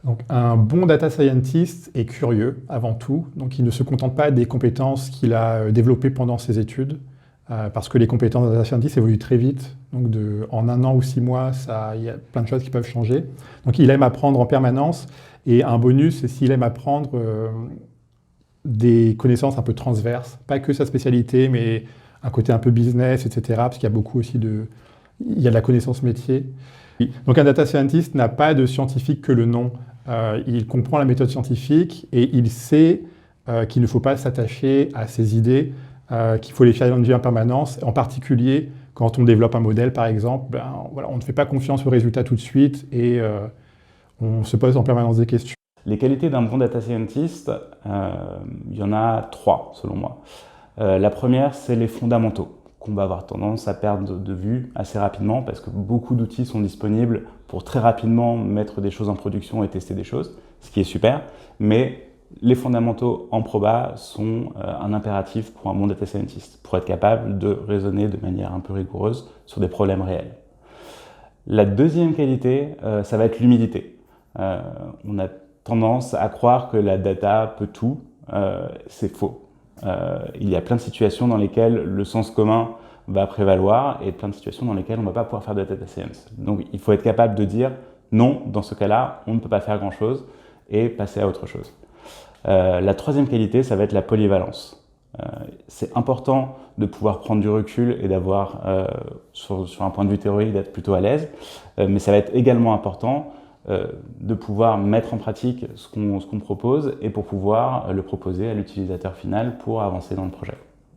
Donc, un bon data scientist est curieux avant tout, donc il ne se contente pas des compétences qu'il a développées pendant ses études, parce que les compétences de data scientist évoluent très vite. Donc en 1 an ou 6 mois, il y a plein de choses qui peuvent changer. Donc il aime apprendre en permanence, et un bonus, c'est s'il aime apprendre des connaissances un peu transverses, pas que sa spécialité, mais un côté un peu business, etc. Parce qu'il y a beaucoup aussi il y a de la connaissance métier. Donc un data scientist n'a pas de scientifique que le nom. Il comprend la méthode scientifique et il sait qu'il ne faut pas s'attacher à ses idées, qu'il faut les challenger en permanence, en particulier quand on développe un modèle, par exemple. Voilà, on ne fait pas confiance aux résultats tout de suite et on se pose en permanence des questions. Les qualités d'un bon data scientist, il y en a 3 selon moi. La première, c'est les fondamentaux qu'on va avoir tendance à perdre de vue assez rapidement parce que beaucoup d'outils sont disponibles pour très rapidement mettre des choses en production et tester des choses, ce qui est super, mais les fondamentaux en proba sont un impératif pour un bon data scientist, pour être capable de raisonner de manière un peu rigoureuse sur des problèmes réels. La deuxième qualité, ça va être l'humilité. On a tendance à croire que la data peut tout, c'est faux. Il y a plein de situations dans lesquelles le sens commun va prévaloir et plein de situations dans lesquelles on ne va pas pouvoir faire de data science. Donc il faut être capable de dire non, dans ce cas-là, on ne peut pas faire grand-chose et passer à autre chose. La troisième qualité, ça va être la polyvalence. C'est important de pouvoir prendre du recul et d'avoir, sur un point de vue théorique, d'être plutôt à l'aise, mais ça va être également important de pouvoir mettre en pratique ce qu'on propose et pour pouvoir le proposer à l'utilisateur final pour avancer dans le projet.